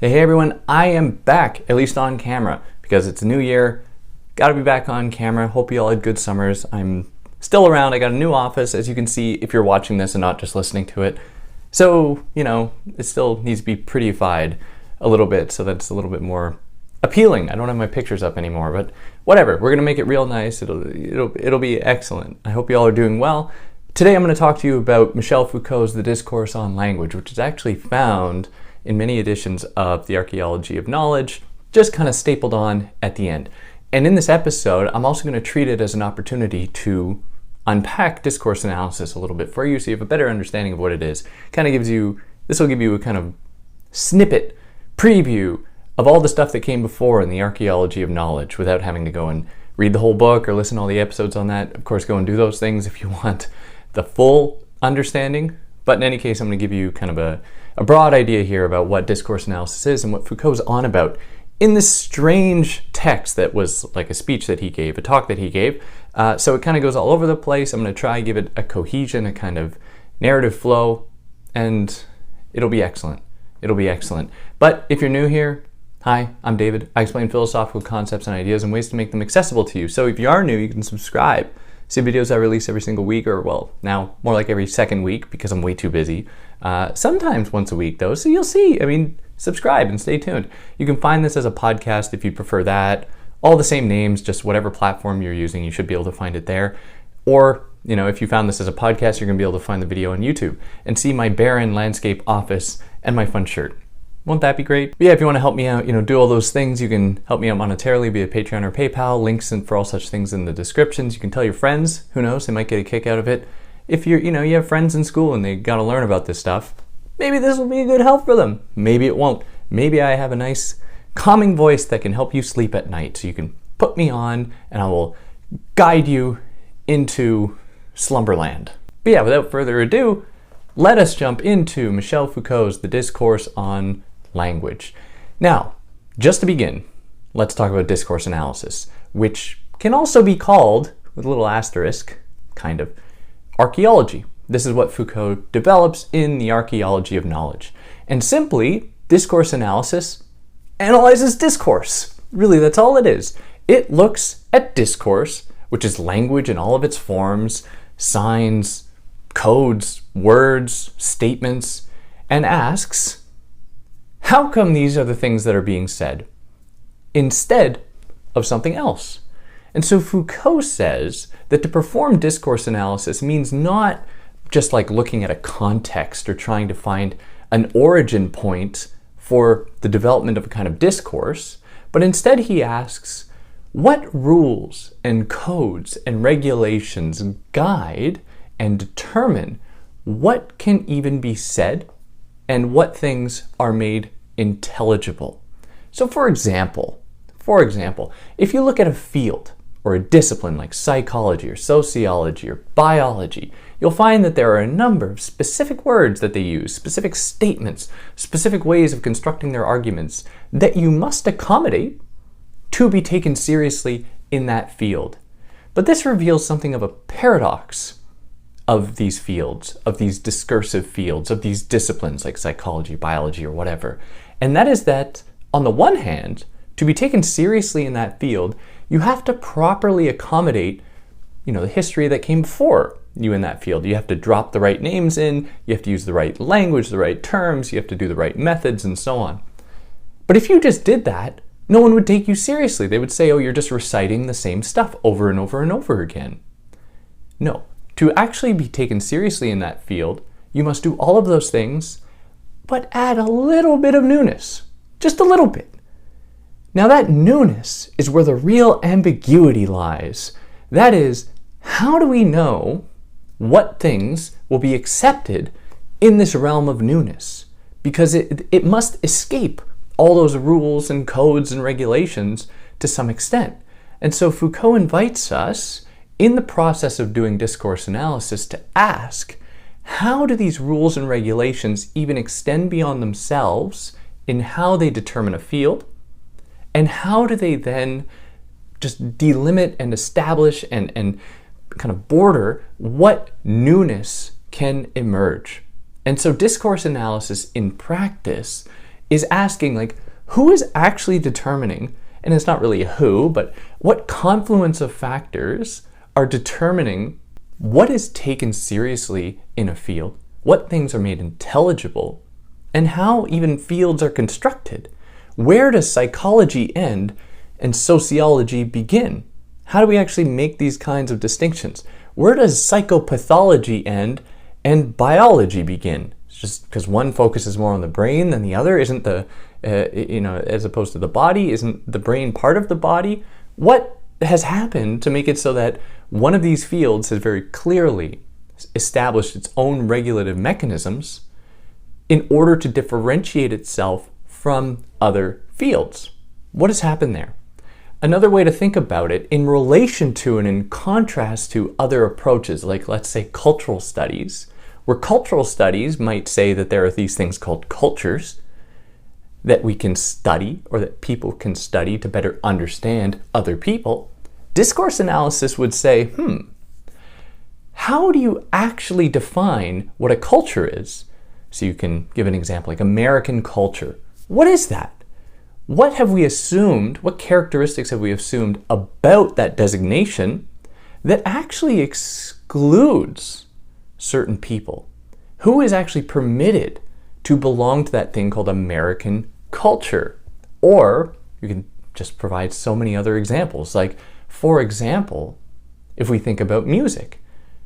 Hey everyone, I am back, at least on camera, because it's a new year. Gotta be back on camera. Hope you all had good summers. I'm still around. I got a new office, as you can see if you're watching this and not just listening to it. So, it still needs to be prettified a little bit so that it's a little bit more appealing. I don't have my pictures up anymore, but whatever. We're gonna make it real nice. It'll be excellent. I hope you all are doing well. Today I'm gonna talk to you about Michel Foucault's The Discourse on Language, which is actually found in many editions of the Archaeology of Knowledge, just kind of stapled on at the end. And in this episode, I'm also going to treat it as an opportunity to unpack discourse analysis a little bit for you so you have a better understanding of what it is. This will give you a kind of snippet, preview of all the stuff that came before in the Archaeology of Knowledge without having to go and read the whole book or listen to all the episodes on that. Of course, go and do those things if you want the full understanding. But in any case, I'm going to give you kind of a broad idea here about what discourse analysis is and what Foucault's on about in this strange text that was like a speech that he gave, a talk that he gave. So it kind of goes all over the place. I'm going to try and give it a cohesion, a kind of narrative flow, and it'll be excellent. It'll be excellent. But if you're new here, hi, I'm David. I explain philosophical concepts and ideas and ways to make them accessible to you. So if you are new, you can subscribe. See videos I release every single week, or well, now more like every second week because I'm way too busy. Sometimes once a week though, so you'll see. Subscribe and stay tuned. You can find this as a podcast if you prefer that. All the same names, just whatever platform you're using, you should be able to find it there. Or, if you found this as a podcast, you're gonna be able to find the video on YouTube and see my barren landscape office and my fun shirt. Won't that be great? But yeah, if you want to help me out, do all those things, you can help me out monetarily via Patreon or PayPal. Links and for all such things in the descriptions. You can tell your friends. Who knows? They might get a kick out of it. If you have friends in school and they got to learn about this stuff, maybe this will be a good help for them. Maybe it won't. Maybe I have a nice calming voice that can help you sleep at night. So you can put me on and I will guide you into slumberland. But yeah, without further ado, let us jump into Michel Foucault's The Discourse on Language. Now, just to begin, let's talk about discourse analysis, which can also be called, with a little asterisk, kind of, archaeology. This is what Foucault develops in the Archaeology of Knowledge. And simply, discourse analysis analyzes discourse. Really, that's all it is. It looks at discourse, which is language in all of its forms, signs, codes, words, statements, and asks, how come these are the things that are being said instead of something else? And so Foucault says that to perform discourse analysis means not just like looking at a context or trying to find an origin point for the development of a kind of discourse, but instead he asks, what rules and codes and regulations guide and determine what can even be said and what things are made intelligible? So for example, if you look at a field or a discipline like psychology or sociology or biology, you'll find that there are a number of specific words that they use, specific statements, specific ways of constructing their arguments that you must accommodate to be taken seriously in that field. But this reveals something of a paradox of these fields, of these discursive fields, of these disciplines like psychology, biology, or whatever. And that is that, on the one hand, to be taken seriously in that field, you have to properly accommodate, the history that came before you in that field. You have to drop the right names in, you have to use the right language, the right terms, you have to do the right methods, and so on. But if you just did that, no one would take you seriously. They would say, oh, you're just reciting the same stuff over and over and over again. No. To actually be taken seriously in that field, you must do all of those things, but add a little bit of newness. Just a little bit. Now that newness is where the real ambiguity lies. That is, how do we know what things will be accepted in this realm of newness? Because it must escape all those rules and codes and regulations to some extent. And so Foucault invites us, in the process of doing discourse analysis, to ask, how do these rules and regulations even extend beyond themselves in how they determine a field? And how do they then just delimit and establish and kind of border what newness can emerge? And so discourse analysis in practice is asking, like, who is actually determining, and it's not really a who, but what confluence of factors are determining what is taken seriously in a field, what things are made intelligible, and how even fields are constructed. Where does psychology end and sociology begin? How do we actually make these kinds of distinctions? Where does psychopathology end and biology begin? It's just because one focuses more on the brain than the other? Isn't the, as opposed to the body, isn't the brain part of the body? What has happened to make it so that one of these fields has very clearly established its own regulative mechanisms in order to differentiate itself from other fields? What has happened there? Another way to think about it, in relation to and in contrast to other approaches, like let's say cultural studies, where cultural studies might say that there are these things called cultures that we can study or that people can study to better understand other people, discourse analysis would say, how do you actually define what a culture is? So you can give an example, like American culture. What is that? What have we assumed, what characteristics have we assumed about that designation that actually excludes certain people? Who is actually permitted to belong to that thing called American culture? Or you can just provide so many other examples. Like, for example, if we think about music,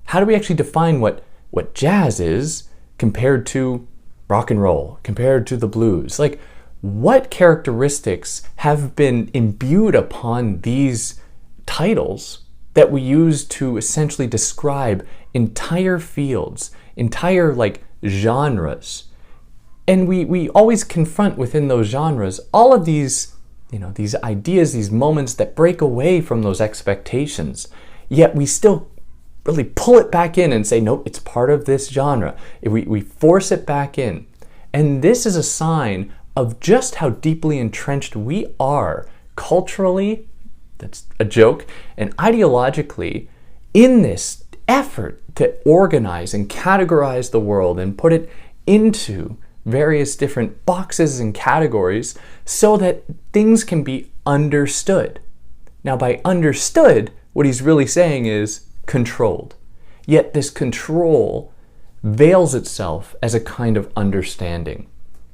how do we actually define what jazz is compared to rock and roll, compared to the blues? Like, what characteristics have been imbued upon these titles that we use to essentially describe entire fields, entire genres? And we always confront within those genres all of these, these ideas, these moments that break away from those expectations. Yet we still really pull it back in and say, nope, it's part of this genre. We force it back in. And this is a sign of just how deeply entrenched we are culturally, that's a joke, and ideologically in this effort to organize and categorize the world and put it into various different boxes and categories so that things can be understood. Now, by understood, what he's really saying is controlled. Yet this control veils itself as a kind of understanding.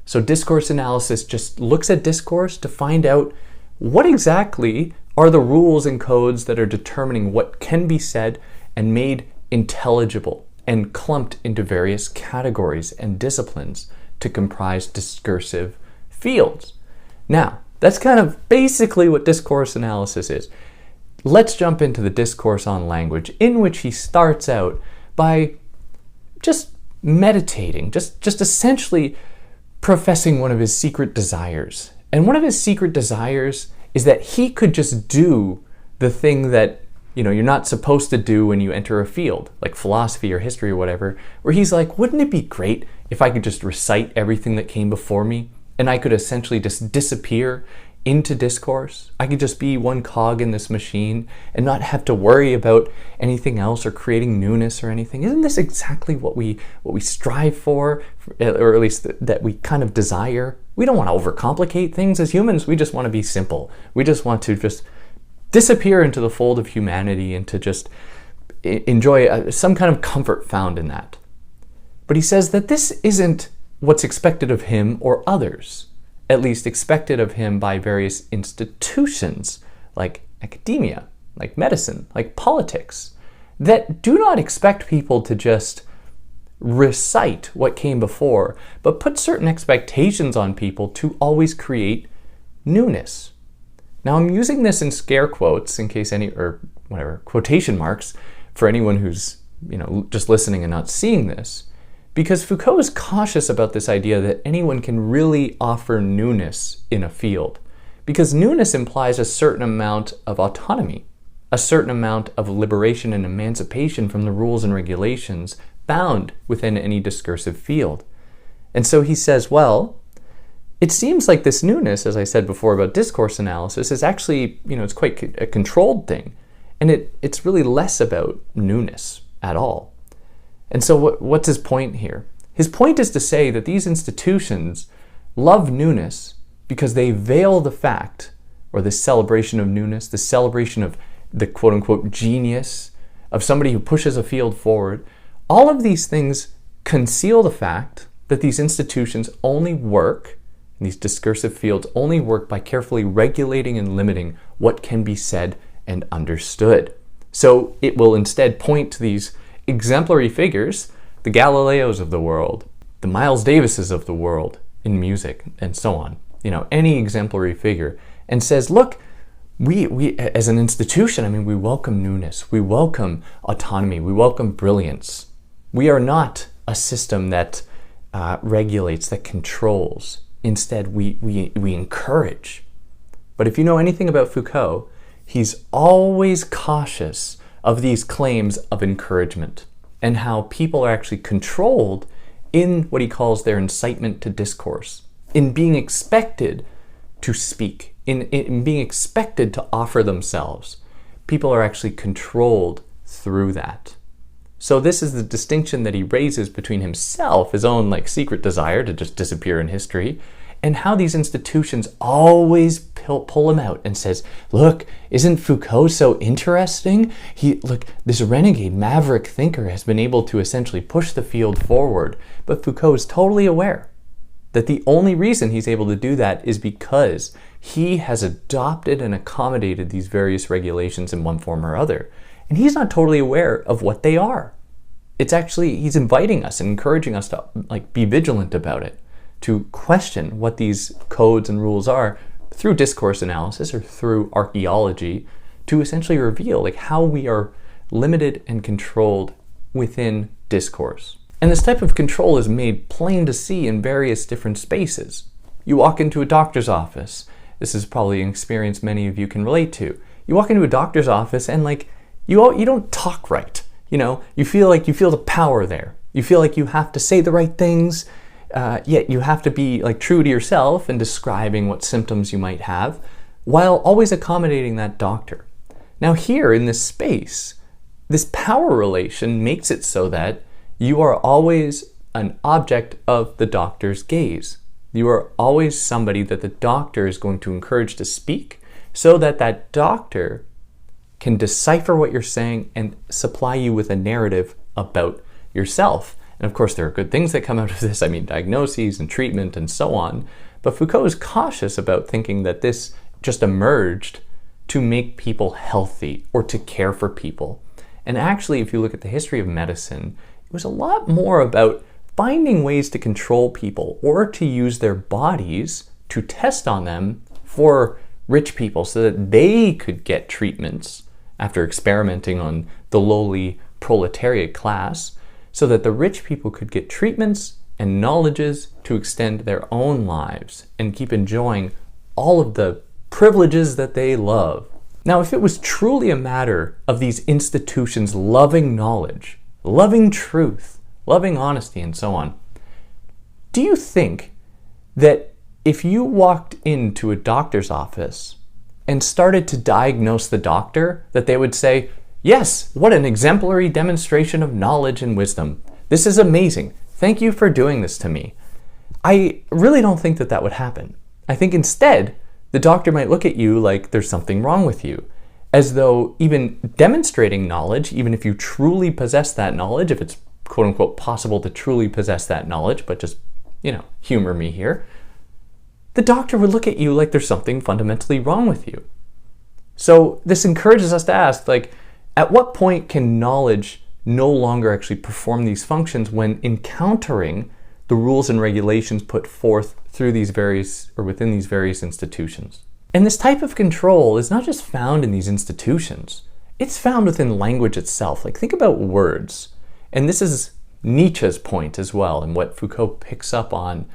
So discourse analysis just looks at discourse to find out what exactly are the rules and codes that are determining what can be said and made intelligible and clumped into various categories and disciplines to comprise discursive fields. Now, that's kind of basically what discourse analysis is. Let's jump into the discourse on language, in which he starts out by just meditating, just essentially professing one of his secret desires. And one of his secret desires is that he could just do the thing that, you're not supposed to do when you enter a field, like philosophy or history or whatever, where he's like, wouldn't it be great if I could just recite everything that came before me and I could essentially just disappear into discourse? I could just be one cog in this machine and not have to worry about anything else or creating newness or anything. Isn't this exactly what we strive for, or at least that we kind of desire? We don't want to overcomplicate things as humans. We just want to be simple. We just want to just disappear into the fold of humanity and to just enjoy some kind of comfort found in that. But he says that this isn't what's expected of him or others, at least expected of him by various institutions like academia, like medicine, like politics, that do not expect people to just recite what came before, but put certain expectations on people to always create newness. Now, I'm using this in scare quotes in case quotation marks for anyone who's, just listening and not seeing this, because Foucault is cautious about this idea that anyone can really offer newness in a field, because newness implies a certain amount of autonomy, a certain amount of liberation and emancipation from the rules and regulations found within any discursive field. And so he says, well, it seems like this newness, as I said before about discourse analysis, is actually, it's quite a controlled thing. And it's really less about newness at all. And so what's his point here? His point is to say that these institutions love newness because they veil the fact, or the celebration of newness, the celebration of the quote-unquote genius, of somebody who pushes a field forward. All of these things conceal the fact that these institutions only work, and these discursive fields only work by carefully regulating and limiting what can be said and understood. So it will instead point to these exemplary figures, the Galileos of the world, the Miles Davises of the world in music, and so on. Any exemplary figure, and says, look, we as an institution, we welcome newness, we welcome autonomy, we welcome brilliance. We are not a system that regulates, that controls. Instead, we encourage. But if you know anything about Foucault, he's always cautious of these claims of encouragement and how people are actually controlled in what he calls their incitement to discourse, in being expected to speak, in being expected to offer themselves. People are actually controlled through that. So this is the distinction that he raises between himself, his own secret desire to just disappear in history, and how these institutions always pull him out and says, look, isn't Foucault so interesting? This renegade maverick thinker has been able to essentially push the field forward. But Foucault is totally aware that the only reason he's able to do that is because he has adopted and accommodated these various regulations in one form or other. And he's not totally aware of what they are. It's actually, he's inviting us and encouraging us to be vigilant about it, to question what these codes and rules are through discourse analysis or through archaeology, to essentially reveal how we are limited and controlled within discourse. And this type of control is made plain to see in various different spaces. You walk into a doctor's office. This is probably an experience many of you can relate to. You walk into a doctor's office and you don't talk right. You feel the power there. You feel like you have to say the right things, yet you have to be true to yourself in describing what symptoms you might have, while always accommodating that doctor. Now here in this space, this power relation makes it so that you are always an object of the doctor's gaze. You are always somebody that the doctor is going to encourage to speak, so that that doctor can decipher what you're saying and supply you with a narrative about yourself. And of course, there are good things that come out of this. Diagnoses and treatment and so on. But Foucault is cautious about thinking that this just emerged to make people healthy or to care for people. And actually, if you look at the history of medicine, it was a lot more about finding ways to control people or to use their bodies to test on them for rich people so that they could get treatments after experimenting on the lowly proletariat class, so that the rich people could get treatments and knowledges to extend their own lives and keep enjoying all of the privileges that they love. Now, if it was truly a matter of these institutions loving knowledge, loving truth, loving honesty, and so on, do you think that if you walked into a doctor's office and started to diagnose the doctor, that they would say, yes, what an exemplary demonstration of knowledge and wisdom. This is amazing. Thank you for doing this to me. I really don't think that that would happen. I think instead, the doctor might look at you like there's something wrong with you, as though even demonstrating knowledge, even if you truly possess that knowledge, if it's quote unquote possible to truly possess that knowledge, but just, humor me here, the doctor would look at you like there's something fundamentally wrong with you. So this encourages us to ask, at what point can knowledge no longer actually perform these functions when encountering the rules and regulations put forth through these various or within these various institutions? And this type of control is not just found in these institutions, it's found within language itself. Think about words. And this is Nietzsche's point as well, and what Foucault picks up on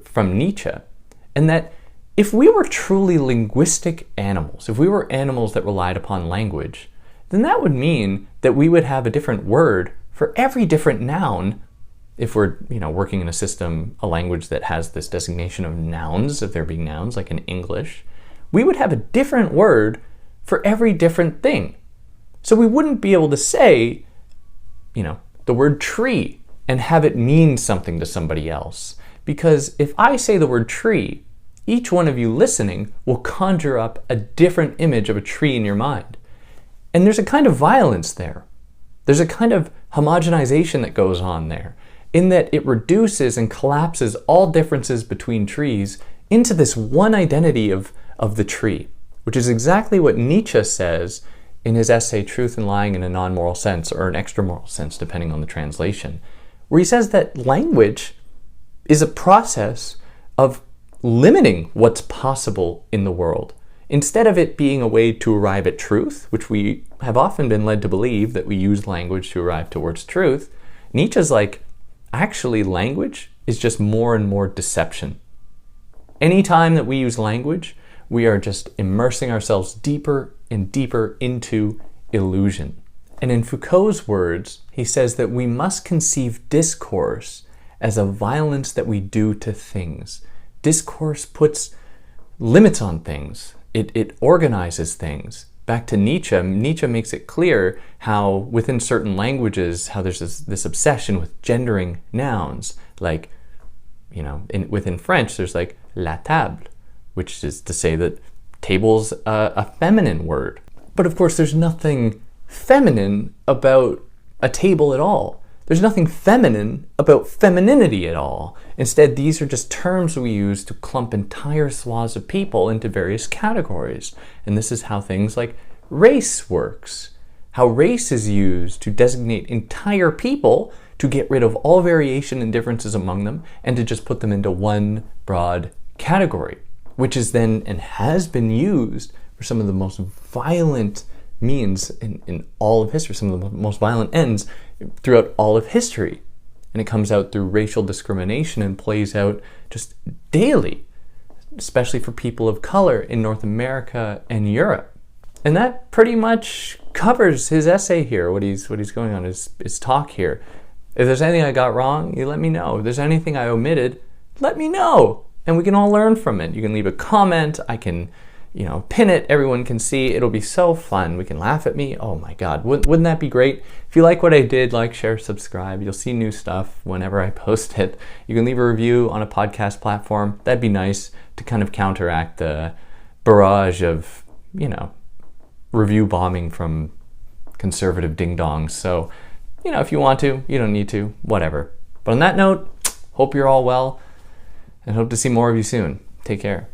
from Nietzsche. And that if we were truly linguistic animals, if we were animals that relied upon language, then that would mean that we would have a different word for every different noun. If we're working in a language that has this designation of nouns, of there being nouns, like in English, we would have a different word for every different thing. So we wouldn't be able to say, the word tree and have it mean something to somebody else, because if I say the word tree, each one of you listening will conjure up a different image of a tree in your mind. And there's a kind of violence there. There's a kind of homogenization that goes on there, in that it reduces and collapses all differences between trees into this one identity of the tree, which is exactly what Nietzsche says in his essay Truth and Lying in a Non-Moral Sense, or an Extra-Moral Sense, depending on the translation, where he says that language is a process of limiting what's possible in the world. Instead of it being a way to arrive at truth, which we have often been led to believe that we use language to arrive towards truth, Nietzsche's like, actually language is just more and more deception. Anytime that we use language, we are just immersing ourselves deeper and deeper into illusion. And in Foucault's words, he says that we must conceive discourse as a violence that we do to things. Discourse puts limits on things. It organizes things. Back to Nietzsche, Nietzsche makes it clear how within certain languages, how there's this obsession with gendering nouns. Like, within French, there's like la table, which is to say that table's a feminine word. But of course, there's nothing feminine about a table at all. There's nothing feminine about femininity at all. Instead, these are just terms we use to clump entire swaths of people into various categories. And this is how things like race works. How race is used to designate entire people to get rid of all variation and differences among them and to just put them into one broad category, which is then and has been used for some of the most violent means in all of history, some of the most violent ends throughout all of history. And it comes out through racial discrimination and plays out just daily, especially for people of color in North America and Europe. And that pretty much covers his essay here, what he's going on, his talk here. If there's anything I got wrong, you let me know. If there's anything I omitted, let me know. And we can all learn from it. You can leave a comment. I can, pin it. Everyone can see. It'll be so fun. We can laugh at me. Oh my God. Wouldn't that be great? If you like what I did, like, share, subscribe. You'll see new stuff whenever I post it. You can leave a review on a podcast platform. That'd be nice to kind of counteract the barrage of, review bombing from conservative ding-dongs. So, if you want to, you don't need to, whatever. But on that note, hope you're all well and hope to see more of you soon. Take care.